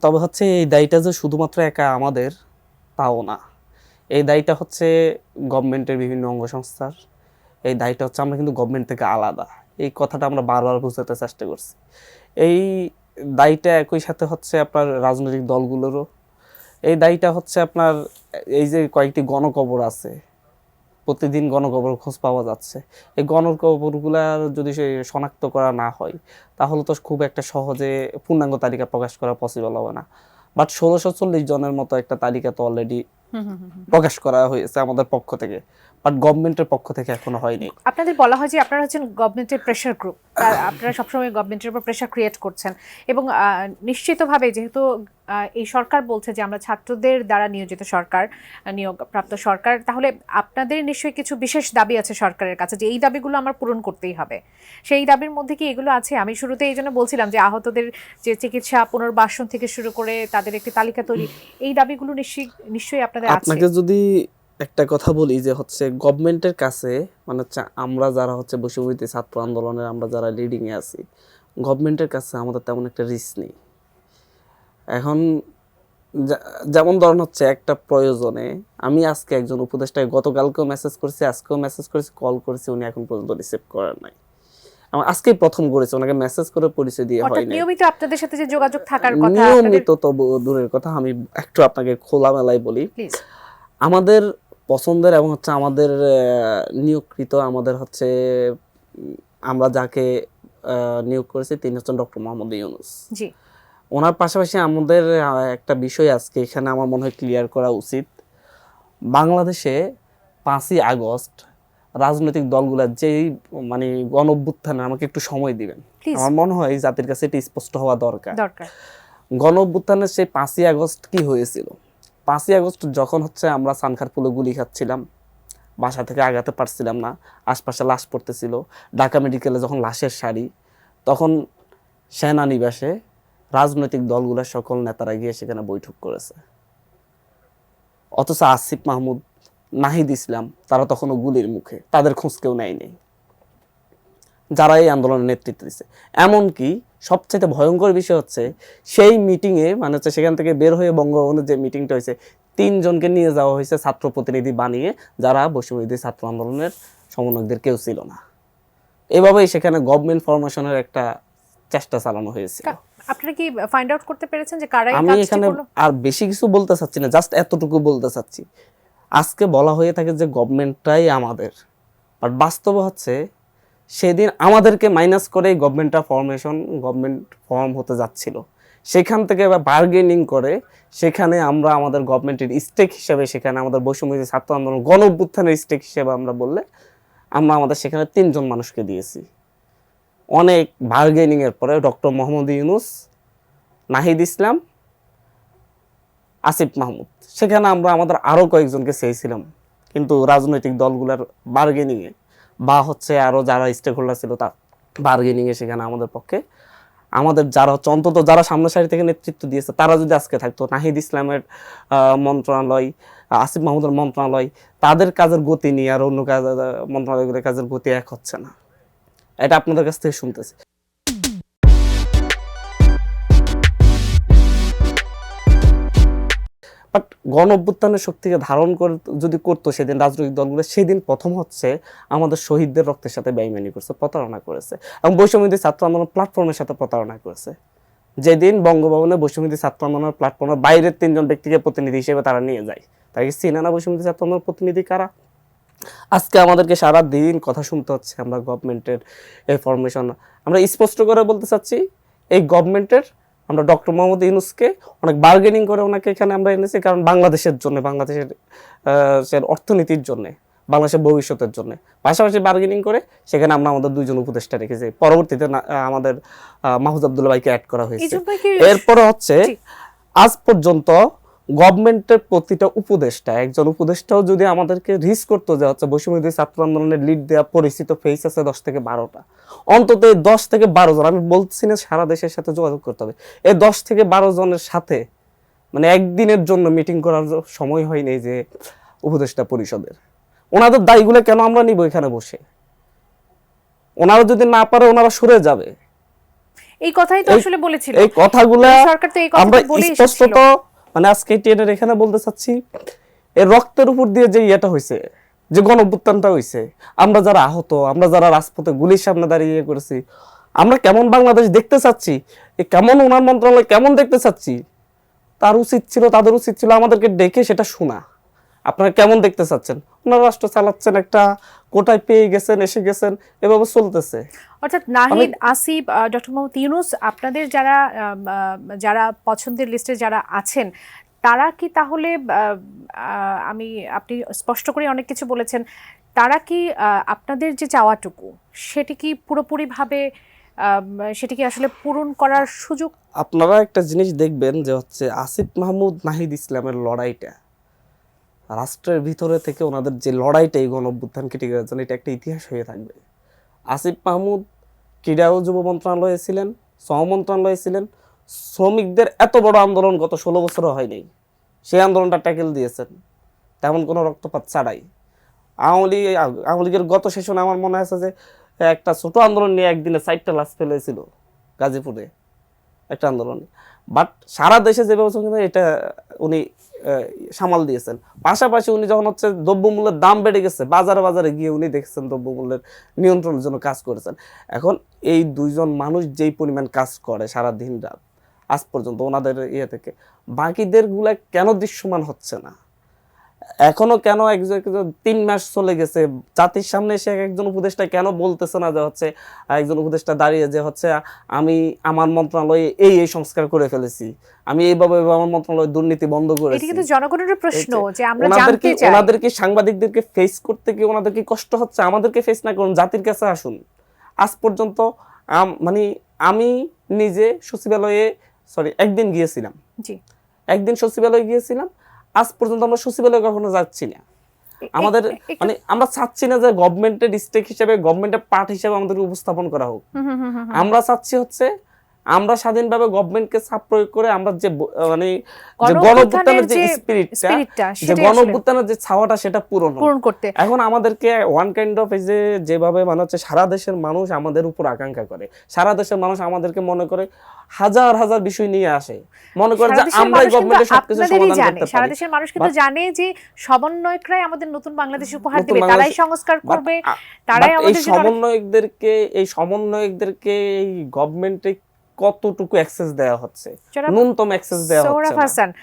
তবে হচ্ছে এই দায়টা যে শুধুমাত্র একা আমাদের তাও না, এই দায়টা হচ্ছে গভর্নমেন্টের বিভিন্ন অঙ্গ সংস্থার, এই দায়টা হচ্ছে আমরা কিন্তু গভর্নমেন্ট থেকে আলাদা, এই কথাটা আমরা বারবার বোঝাতে চেষ্টা করছি। এই দায়টা একই সাথে হচ্ছে আপনার রাজনৈতিক দলগুলোরও, এই দায়টা হচ্ছে আপনার এই যে কয়েকটি গণকবর আছে, প্রতিদিন গণকবর খোঁজ পাওয়া যাচ্ছে, এই গণকবরগুলার যদি সে শনাক্ত করা না হয় তাহলে তো খুব একটা সহজে পূর্ণাঙ্গ তালিকা প্রকাশ করা পসিবল হবে না। বাট 1640 জনের মতো একটা তালিকা তো অলরেডি প্রকাশ করা হয়েছে আমাদের পক্ষ থেকে, বাট গভর্নমেন্টের পক্ষ থেকে এখনো হয়নি। আপনাদের বলা হয় যে আপনারা হচ্ছেন গভর্নমেন্টের প্রেসার গ্রুপ, আপনারা সবসময় গভর্নমেন্টের উপর প্রেসার ক্রিয়েট করছেন এবং নিশ্চিতভাবে যেহেতু এই সরকার বলছে যে আমরা ছাত্রদের দ্বারা নিয়োজিত সরকার, নিয়োগপ্রাপ্ত সরকার, তাহলে আপনাদের নিশ্চয়ই কিছু বিশেষ দাবি আছে সরকারের কাছে যে এই দাবিগুলো আমার পূরণ করতেই হবে। সেই দাবির মধ্যে কি এগুলো আছে? আমি শুরুতে এই জন্য বলছিলাম যে আহতদের যে চিকিৎসা, পুনর্বাসন থেকে শুরু করে তাদের একটি তালিকা তৈরি, এই দাবিগুলো নিশ্চয়ই আপনাদের আছে। আপনাকে যদি একটা কথা বলি যে হচ্ছে গভর্নমেন্টের কাছে মানে হচ্ছে আমরা যারা হচ্ছে বৈষম্যবিরোধী ছাত্র আন্দোলনের আমরা যারা লিডিং এ আছি, গভর্নমেন্টের কাছে আমাদের তেমন একটা রিস্ক নেই। এখন যেমন ধরুন হচ্ছে একটা প্রয়োজনে আমি আজকে একজন উপদেষ্টাকে গতকালকেও মেসেজ করেছি, আজকেও মেসেজ করেছি, কল করেছি, উনি এখন পর্যন্ত রিসিভ করেন নাই। আমার আজকেই প্রথম করেছে, ওনাকে মেসেজ করে পরিচয় দিয়ে হয় না। নিয়মিত আপনাদের সাথে যে যোগাযোগ থাকার কথা, নিয়মিত তো দূরের কথা, আমি একটু আপনাকে খোলামেলায় বলি, আমাদের পছন্দের এবং হচ্ছে আমাদের নিয়োগকৃত আমাদের হচ্ছে আমরা যাকে নিয়োগ করেছি তিনি হচ্ছেন ডক্টর মোহাম্মদ ইউনূস। জি, ওনার পাশাপাশি আমাদের একটা বিষয় আজকে এখানে আমার মনে হয় ক্লিয়ার করা উচিত। বাংলাদেশে 5ই আগস্ট রাজনৈতিক দলগুলোর যেই মানে গণ অভ্যুত্থানে, আমাকে একটু সময় দিবেন, আমার মনে হয় জাতির কাছে এটি স্পষ্ট হওয়া দরকার। গণ অভ্যুত্থানের সেই 5ই আগস্ট কি হয়েছিল? 5ই আগস্ট যখন হচ্ছে আমরা সানখারপুলে গুলি খাচ্ছিলাম, বাসা থেকে আগাতে পারছিলাম না, আশপাশে লাশ পড়তেছিল, ঢাকা মেডিকেলে যখন লাশের সারি, তখন সেনানিবাসে রাজনৈতিক দলগুলোর সকল নেতারা গিয়ে সেখানে বৈঠক করেছে। অথচ আসিফ মাহমুদ, নাহিদ ইসলাম তারা তখনও গুলির মুখে, তাদের খোঁজ কেউ নেয়নি যারা এই আন্দোলনের নেতৃত্ব দিচ্ছে। এমনকি সবচেয়ে ভয়ঙ্কর বিষয় হচ্ছে সেই মিটিংয়ে মানে হচ্ছে সেখান থেকে বের হয়ে বঙ্গভবনের যে মিটিংটা হয়েছে, 3 জনকে নিয়ে যাওয়া হয়েছে ছাত্র প্রতিনিধি বানিয়ে, যারা বৈষম্যবিরোধী ছাত্র আন্দোলনের সমন্বয়কদের কেউ ছিল না। এভাবেই সেখানে গভর্নমেন্ট ফরমেশনের একটা চেষ্টা চালানো হয়েছিল। আপনারা কি ফাইন্ড আউট করতে পেরেছেন যে কারা এই আমি কাজটি এখানে করলো? আর বেশি কিছু বলতে চাচ্ছি না, জাস্ট এতটুকু বলতে চাচ্ছি, আজকে বলা হয়ে থাকে যে গভর্নমেন্টটাই আমাদের, বাট বাস্তব হচ্ছে সেদিন আমাদেরকে মাইনাস করে গভর্নমেন্টটা গভর্নমেন্ট ফর্ম হতে যাচ্ছিল, সেখান থেকে বার্গেনিং করে সেখানে আমরা আমাদের গভর্নমেন্টের স্টেক হিসেবে, সেখানে আমাদের বৈষম্যবিরোধী ছাত্র আন্দোলন গণ অভ্যুত্থানের স্টেক হিসেবে আমরা বললে আমরা আমাদের সেখানে 3 জন মানুষকে দিয়েছি। অনেক বার্গেনিং এর পরে ডক্টর মোহাম্মদ ইউনূস, নাহিদ ইসলাম, আসিফ মাহমুদ, সেখানে আমরা আমাদের আরো কয়েকজনকে চেয়েছিলাম, কিন্তু রাজনৈতিক দলগুলোর বার্গেনিংয়ে বা হচ্ছে আরো যারা স্টেক হোল্ডার ছিল তার বার্গেনিংয়ে সেখানে আমাদের পক্ষে আমাদের যারা হচ্ছে অন্তত যারা সামনের সারি থেকে নেতৃত্ব দিয়েছে তারা যদি আজকে থাকতো, নাহিদ ইসলামের মন্ত্রণালয়, আসিফ মাহমুদের মন্ত্রণালয়, তাদের কাজের গতি নিয়ে আর অন্য মন্ত্রণালয়গুলোর কাজের গতি এক হচ্ছে না। এটা আপনাদের কাছ থেকে শুনতেছি। বাট গণ অভ্যুত্থানের শক্তিকে ধারণ করে যদি করতো সেদিন রাজনৈতিক দলগুলো, সেদিন প্রথম হচ্ছে আমাদের শহীদদের রক্তের সাথে বেইমানি করছে, প্রতারণা করেছে, এবং বৈষম্যবিরোধী ছাত্র আন্দোলন প্ল্যাটফর্মের সাথে প্রতারণা করেছে। যেদিন বঙ্গভবনে বৈষম্যবিরোধী ছাত্র আন্দোলনের প্ল্যাটফর্মের বাইরের 3 জন ব্যক্তিকে প্রতিনিধি হিসেবে তারা নিয়ে যায়, তাই চিনে না বৈষম্যবিরোধী ছাত্র আন্দোলনের প্রতিনিধি কারা? আজকে আমাদেরকে সারা দিন কথা শুনতে হচ্ছে আমরা গভর্নমেন্টের এই ফরমেশন। আমরা স্পষ্ট করে বলতে চাচ্ছি, এই গভর্নমেন্টের আমরা ডক্টর মোহাম্মদ ইউনূসকে অনেক বার্গেনিং করে ওনাকে এখানে আমরা এনেছি, কারণ বাংলাদেশের জন্য, বাংলাদেশের অর্থনীতির জন্য, বাংলাদেশের ভবিষ্যতের জন্য। পাশাপাশি বার্গেনিং করে সেখানে আমরা আমাদের 2 জন উপদেষ্টা রেখেছি, পরবর্তীতে আমাদের মাহফুজ আব্দুল্লাহ ভাইকে অ্যাড করা হয়েছে। এরপরে হচ্ছে আজ পর্যন্ত গভর্নমেন্টের প্রতিটা উপদেষ্টা, একজন উপদেষ্টাও যদি আমাদেরকে রিস্ক করতো যে হচ্ছে বৈষম্যবিরোধী ছাত্র আন্দোলনের লিড দেওয়া পরিচিত ফেস আছে 10 থেকে 12টা, অন্তত 10 থেকে 12 জন, আমি বলছি না সারা দেশের সাথে যোগাযোগ করতে হবে, এই 10 থেকে 12 জনের সাথে মানে একদিনের জন্য মিটিং করার সময় হয়নি যে উপদেষ্টা পরিষদের। ওনাদের দায়ীগুলো কেন আমরা নিব এখানে বসে? ওনারা যদি না পারে ওনারা সরে যাবে। এই কথাই তো এই- আসলে বলেছিল এই কথাগুলা সরকার তো এই আমরা কথা বলেই স্পষ্টত মানে আজকে টিএনের এখানে বলতে চাচ্ছি, এই রক্তের উপর দিয়ে যে ইয়েটা হয়েছে, যে গণঅভ্যুত্থানটা হয়েছে, আমরা যারা আহত, আমরা যারা রাজপথে গুলির সামনে দাঁড়িয়ে ইয়ে করেছি, আমরা কেমন বাংলাদেশ দেখতে চাচ্ছি, এই কেমন ওনার মন্ত্রণালয় কেমন দেখতে চাচ্ছি, তার উচিত ছিল, তাদের উচিত ছিল আমাদেরকে ডেকে সেটা শোনা। আপনারা কেমন দেখতে চাচ্ছেন? ওনারা রাষ্ট্র চালাচ্ছেন, একটা কোটায় পেয়ে গেছেন, এসে গেছেন, এভাবে চলতেছে। অর্থাৎ নাহিদ, আসিফ, ডক্টর মোহাম্মদ ইউনূস, আপনাদের যারা যারা পছন্দের লিস্টে যারা আছেন, তারা কি তাহলে আপনি স্পষ্ট করে অনেক কিছু বলেছেন, তারা কি আপনাদের যে চাওয়াটুকু সেটি কি পুরোপুরিভাবে সেটি কি আসলে পূরণ করার সুযোগ? আপনারা একটা জিনিস দেখবেন যে হচ্ছে আসিফ মাহমুদ নাহিদ ইসলামের লড়াইটা, রাষ্ট্রের ভিতরে থেকে ওনাদের যে লড়াইটা এই গণঅভ্যুত্থানকে টিকে রাখার জন্য, এটা একটা ইতিহাস হয়ে থাকবে। আসিফ মাহমুদ ক্রীড়া ও যুব মন্ত্রণালয়ে ছিলেন, শ্রম মন্ত্রণালয়ে ছিলেন, শ্রমিকদের এত বড় আন্দোলন গত 16 বছরও হয়নি, সেই আন্দোলনটা ট্যাকেল দিয়েছেন তেমন কোনো রক্তপাত ছাড়াই। আওয়ামী লীগের গত সেশনে আমার মনে আছে যে একটা ছোট আন্দোলন নিয়ে একদিনে 4টা লাশ ফেলেছিল গাজীপুরে, একটা আন্দোলন। বাট সারা দেশে যেভাবে চলছে এটা উনি সামাল দিয়েছেন। পাশাপাশি উনি যখন হচ্ছে দ্রব্যমূল্যের দাম বেড়ে গেছে, বাজারে বাজারে গিয়ে উনি দেখছেন দ্রব্যমূল্যের নিয়ন্ত্রণের জন্য কাজ করেছেন। এখন এই দুইজন মানুষ যেই পরিমাণ কাজ করে সারা দিন রাত আজ পর্যন্ত ওনাদের ইয়ে থেকে, বাকিদের গুলা কেন দৃশ্যমান হচ্ছে না? এখনো কেন 3 মাস চলে গেছে, জাতির সামনে এসে একজন উপদেষ্টা কেন বলতেছে না যে হচ্ছে একজন উপদেষ্টা দাঁড়িয়ে যে হচ্ছে আমি আমার মন্ত্রণালয়ে এই এই সংস্কার করে ফেলেছি, আমি এইভাবে আমার মন্ত্রণালয়ে দুর্নীতি বন্ধ এটি করেছি। কিন্তু জনগণের প্রশ্ন যে আমরা ওনাদেরকে জানতে চাই। ওনাদেরকে সাংবাদিকদেরকে ফেস করতে কি ওনাদের কি কষ্ট হচ্ছে? আমাদেরকে ফেস না করুন, জাতির কাছে আসুন। আজ পর্যন্ত মানে আমি নিজে সচিবালয়ে একদিন গিয়েছিলাম, জি, একদিন সচিবালয়ে গিয়েছিলাম, আজ পর্যন্ত আমরা সচিবালয়ে কখনো যাচ্ছি না। আমাদের মানে আমরা চাচ্ছি না যে গভর্নমেন্টের স্টেক হিসেবে, গভর্নমেন্টের পার্ট হিসেবে আমাদেরকে উপস্থাপন করা হোক। আমরা চাচ্ছি হচ্ছে আমরা স্বাধীনভাবে গভর্নমেন্টকে চাপ প্রয়োগ করে আমরা যে মানে যে গণঅভ্যুত্থানের যে স্পিরিটটা, যে গণঅভ্যুত্থানের যে ছাওয়াটা সেটা পূরণ করতে এখন আমাদেরকে ওয়ান কাইন্ড অফ এই যে যেভাবে মানে হচ্ছে সারা দেশের মানুষ আমাদের উপর আকাঙ্ক্ষা করে, সারা দেশের মানুষ আমাদেরকে মনে করে হাজার হাজার বিষয় নিয়ে আসে, মনে করে যে আমরা গভর্নমেন্টের সবকিছু সমাধান করতে পারি। সারা দেশের মানুষ কিন্তু জানে যে সমন্বয়করাই আমাদের নতুন বাংলাদেশ উপহার দিবে, তারাই সংস্কার করবে, তারাই আমাদের এই সমন্বয়কদেরকে এই গভর্নমেন্টে কতটুকু অ্যাক্সেস দেওয়া হচ্ছে? ন্যূনতম অ্যাক্সেস দেওয়া হচ্ছে না।